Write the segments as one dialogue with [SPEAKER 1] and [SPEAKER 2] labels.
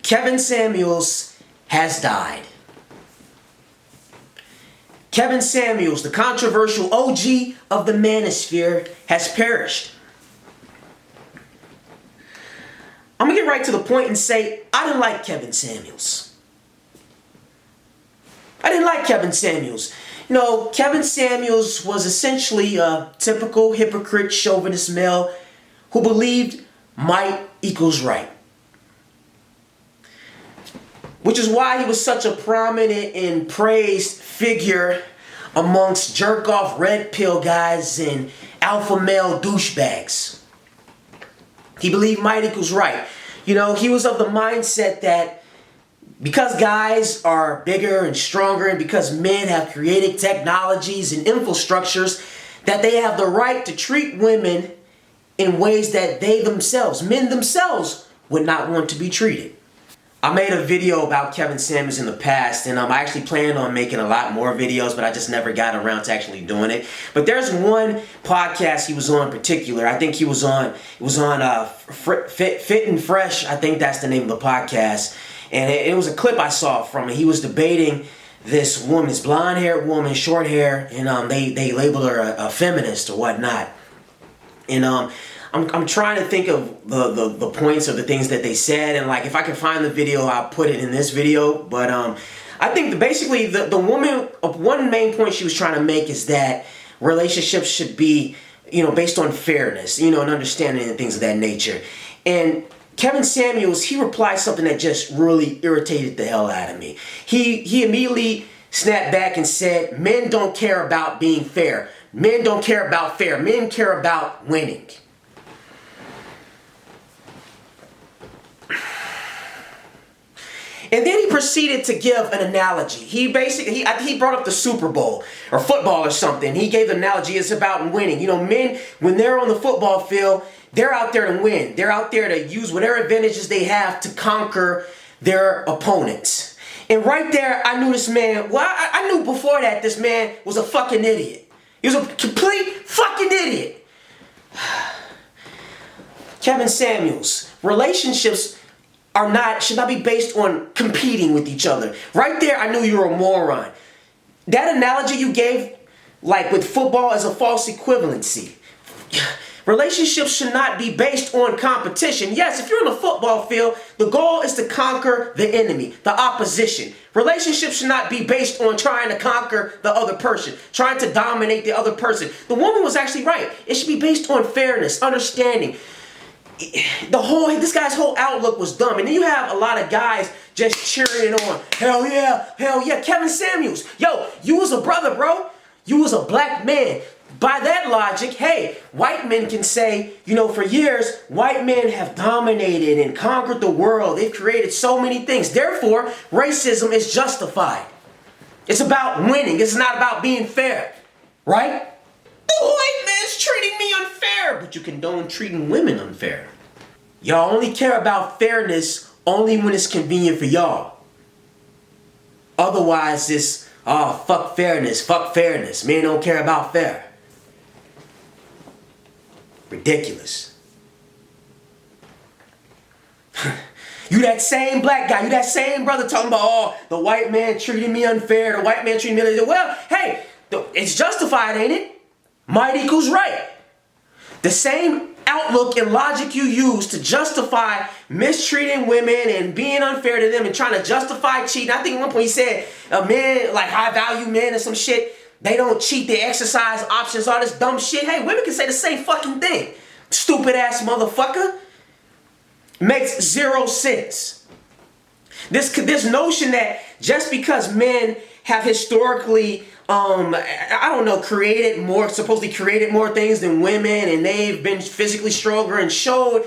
[SPEAKER 1] Kevin Samuels has died. Kevin Samuels, the controversial OG of the manosphere, has perished. I'm going to get right to the point and say, I didn't like Kevin Samuels. I didn't like Kevin Samuels. You know, Kevin Samuels was essentially a typical hypocrite, chauvinist male who believed might equals right. Which is why he was such a prominent and praised figure amongst jerk-off red pill guys and alpha male douchebags. He believed might equals right. You know, he was of the mindset that because guys are bigger and stronger and because men have created technologies and infrastructures, that they have the right to treat women in ways that they themselves, men themselves, would not want to be treated. I made a video about Kevin Samuels in the past, and I actually planned on making a lot more videos, but I just never got around to actually doing it. But there's one podcast he was on in particular. I think it was on Fit and Fresh. I think that's the name of the podcast. And it was a clip I saw from it. He was debating this woman, this blonde-haired woman, short hair, and they labeled her a feminist or whatnot. And I'm trying to think of the points of the things that they said, and like if I can find the video, I'll put it in this video. But I think basically the woman, one main point she was trying to make is that relationships should be, you know, based on fairness, you know, and understanding and things of that nature. And Kevin Samuels, he replied something that just really irritated the hell out of me. He immediately snapped back and said, men don't care about being fair. Men don't care about fair. Men care about winning. And then he proceeded to give an analogy. He brought up the Super Bowl or football or something. He gave the analogy, it's about winning. You know, men, when they're on the football field, they're out there to win. They're out there to use whatever advantages they have to conquer their opponents. And right there, I knew this man, well, I knew before that this man was a fucking idiot. He was a complete fucking idiot. Kevin Samuels, relationships should not be based on competing with each other. Right there, I knew you were a moron. That analogy you gave, like with football, is a false equivalency. Relationships should not be based on competition. Yes, if you're in a football field, the goal is to conquer the enemy, the opposition. Relationships should not be based on trying to conquer the other person, trying to dominate the other person. The woman was actually right. It should be based on fairness, understanding. This guy's whole outlook was dumb. And then you have a lot of guys just cheering it on. Hell yeah, Kevin Samuels. Yo, you was a brother, bro. You was a black man. By that logic, hey, white men can say, you know, for years, white men have dominated and conquered the world. They've created so many things. Therefore, racism is justified. It's about winning. It's not about being fair, right? The white man's treating me unfair, but you condone treating women unfair. Y'all only care about fairness only when it's convenient for y'all. Otherwise, it's, fuck fairness. Men don't care about fair. Ridiculous. You that same black guy, you that same brother talking about, the white man treating me unfair, the white man treating me unfair. Well, hey, it's justified, ain't it? Might equals right. The same outlook and logic you use to justify mistreating women and being unfair to them and trying to justify cheating. I think at one point he said men, like high value men and some shit, they don't cheat, they exercise options, all this dumb shit. Hey, women can say the same fucking thing. Stupid ass motherfucker. Makes zero sense. This notion that just because men have historically supposedly created more things than women, and they've been physically stronger and showed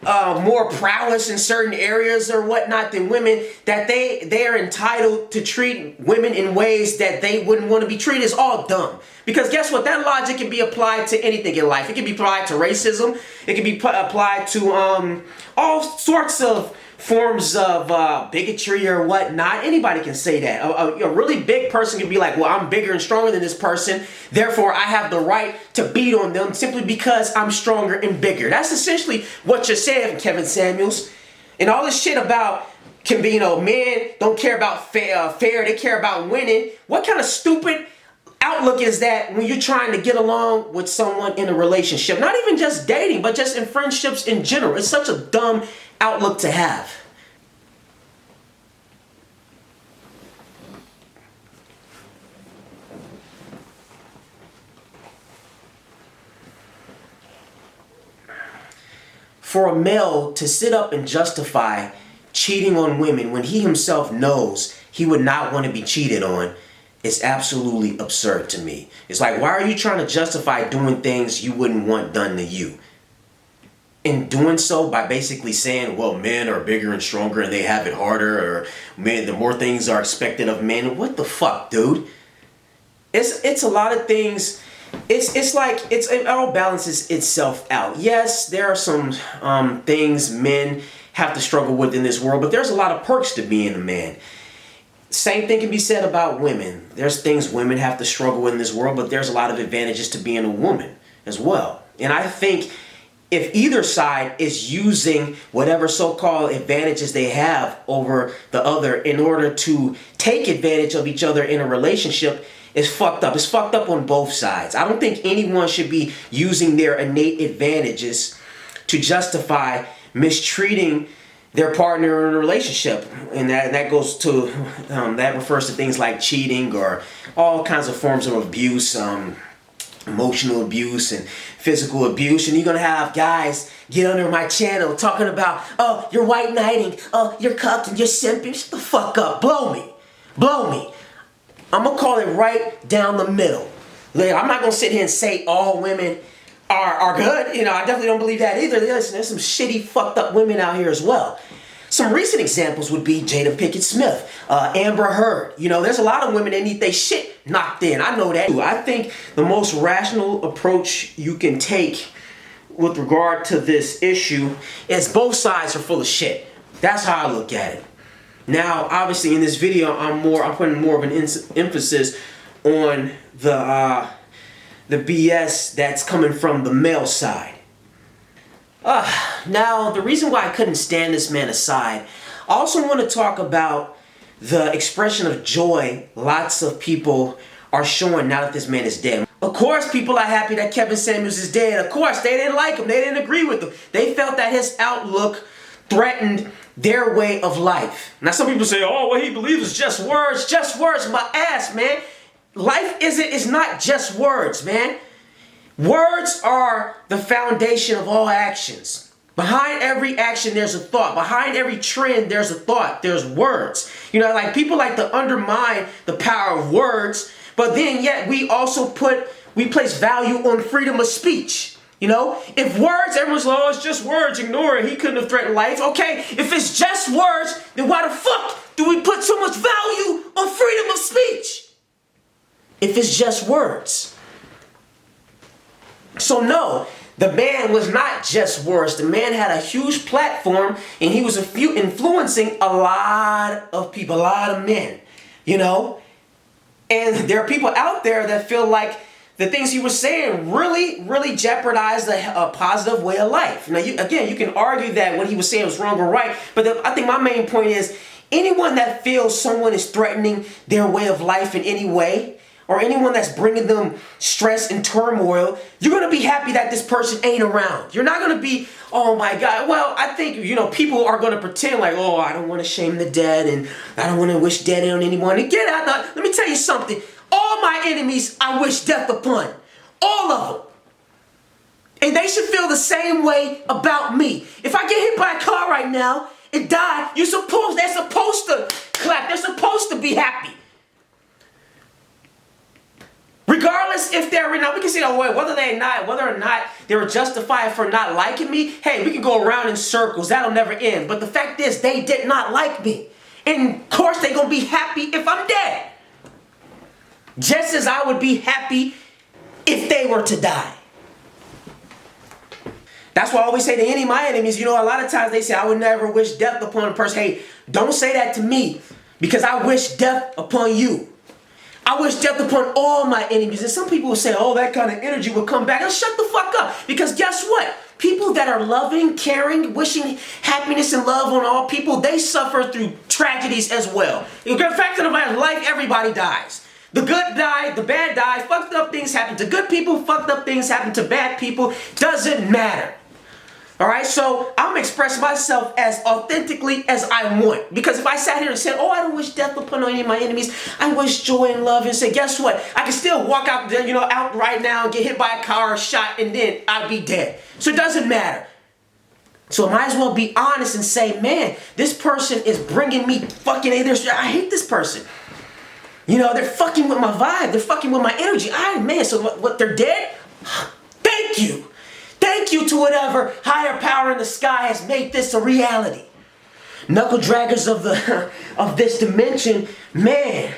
[SPEAKER 1] more prowess in certain areas or whatnot than women, that they are entitled to treat women in ways that they wouldn't want to be treated, is all dumb. Because guess what? That logic can be applied to anything in life. It can be applied to racism. It can be applied to all sorts of forms of bigotry or whatnot. Anybody can say that. A really big person can be like, well, I'm bigger and stronger than this person, therefore I have the right to beat on them simply because I'm stronger and bigger. That's essentially what you're saying, Kevin Samuels. And all this shit about can be, men don't care about fair, they care about winning. What kind of stupid outlook is that when you're trying to get along with someone in a relationship? Not even just dating, but just in friendships in general. It's such a dumb outlook to have. For a male to sit up and justify cheating on women when he himself knows he would not want to be cheated on is absolutely absurd to me. It's like, why are you trying to justify doing things you wouldn't want done to you? In doing so, by basically saying, well, men are bigger and stronger and they have it harder, or men, the more things are expected of men. What the fuck, dude? It's a lot of things. It's like it all balances itself out. Yes, there are some things men have to struggle with in this world, but there's a lot of perks to being a man. Same thing can be said about women. There's things women have to struggle with in this world, but there's a lot of advantages to being a woman as well. And I think if either side is using whatever so-called advantages they have over the other in order to take advantage of each other in a relationship, it's fucked up. It's fucked up on both sides. I don't think anyone should be using their innate advantages to justify mistreating their partner in a relationship, and that goes to that refers to things like cheating or all kinds of forms of abuse, emotional abuse and physical abuse. And you're gonna have guys get under my channel talking about, oh, you're white knighting, oh, you're cucking, you're simping. Shut the fuck up, blow me. I'm gonna call it right down the middle. I'm not gonna sit here and say all women are good. I definitely don't believe that either. Listen, there's some shitty, fucked up women out here as well. Some recent examples would be Jada Pinkett Smith, Amber Heard. There's a lot of women that need their shit knocked in. I know that. I think the most rational approach you can take with regard to this issue is both sides are full of shit. That's how I look at it. Now, obviously, in this video, I'm putting more of an emphasis on the BS that's coming from the male side. Now, the reason why I couldn't stand this man aside, I also want to talk about the expression of joy lots of people are showing now that this man is dead. Of course, people are happy that Kevin Samuels is dead. Of course, they didn't like him. They didn't agree with him. They felt that his outlook threatened their way of life. Now, some people say, oh, what he believes is just words. Just words. My ass, man. Life is not just words, man. Words are the foundation of all actions. Behind every action, there's a thought. Behind every trend, there's a thought. There's words. Like people like to undermine the power of words, but then yet we place value on freedom of speech. If words, everyone's like, oh, it's just words, ignore it. He couldn't have threatened life. Okay, if it's just words, then why the fuck do we put so much value on freedom of speech? If it's just words. So no, the man was not just words. The man had a huge platform and he was influencing a lot of people, a lot of men, And there are people out there that feel like the things he was saying really jeopardized a positive way of life. Now, you can argue that what he was saying was wrong or right, but I think my main point is anyone that feels someone is threatening their way of life in any way, or anyone that's bringing them stress and turmoil, you're going to be happy that this person ain't around. You're not going to be, oh my God. Well, I think, people are going to pretend like, oh, I don't want to shame the dead and I don't want to wish death on anyone. And get out. Let me tell you something. All my enemies, I wish death upon. All of them. And they should feel the same way about me. If I get hit by a car right now and die, they're supposed to clap. They're supposed to be happy. Regardless if they're or not, we can say, oh, whether or not they were justified for not liking me, hey, we can go around in circles. That'll never end. But the fact is, they did not like me. And of course, they're going to be happy if I'm dead. Just as I would be happy if they were to die. That's why I always say to any of my enemies, a lot of times they say, I would never wish death upon a person. Hey, don't say that to me because I wish death upon you. I wish death upon all my enemies. And some people will say, oh, that kind of energy will come back. And shut the fuck up. Because guess what? People that are loving, caring, wishing happiness and love on all people, they suffer through tragedies as well. The fact of the matter, life, everybody dies. The good die, the bad die, fucked up things happen to good people, fucked up things happen to bad people. Doesn't matter. Alright, so I'm going to express myself as authentically as I want. Because if I sat here and said, oh, I don't wish death upon any of my enemies, I wish joy and love, and say, guess what? I can still walk out there, out right now and get hit by a car or shot, and then I'd be dead. So it doesn't matter. So I might as well be honest and say, man, this person is bringing me fucking, I hate this person. They're fucking with my vibe. They're fucking with my energy. So what, they're dead? Thank you. Thank you to whatever higher power in the sky has made this a reality. Knuckle draggers of this dimension, man,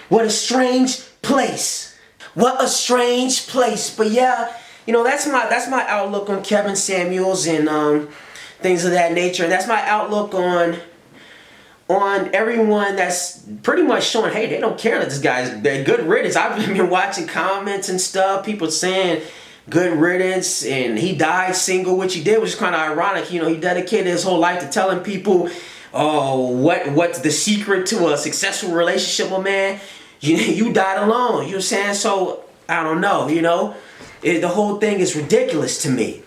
[SPEAKER 1] what a strange place. What a strange place. But yeah, that's my outlook on Kevin Samuels and things of that nature. And that's my outlook on everyone that's pretty much showing, hey, they don't care that this guy's they're good riddance. I've been watching comments and stuff, people saying good riddance, and he died single, which he did, which is kind of ironic. He dedicated his whole life to telling people, oh, what's the secret to a successful relationship, well, man, you died alone. You know what I'm saying? So I don't know. The whole thing is ridiculous to me.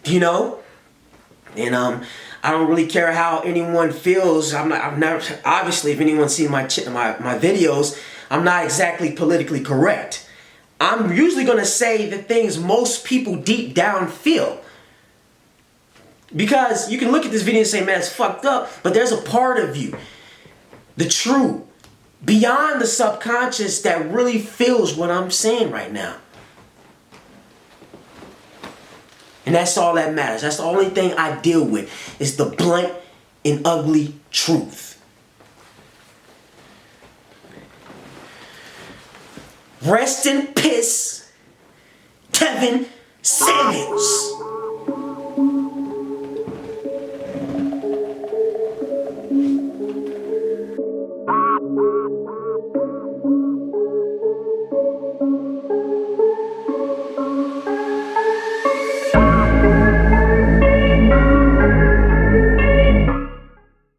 [SPEAKER 1] And I don't really care how anyone feels. I've never, obviously, if anyone's seen my videos, I'm not exactly politically correct. I'm usually going to say the things most people deep down feel. Because you can look at this video and say, man, it's fucked up, but there's a part of you, the true, beyond the subconscious, that really feels what I'm saying right now. And that's all that matters. That's the only thing I deal with, is the blunt and ugly truth. Rest in piss, Kevin Samuels.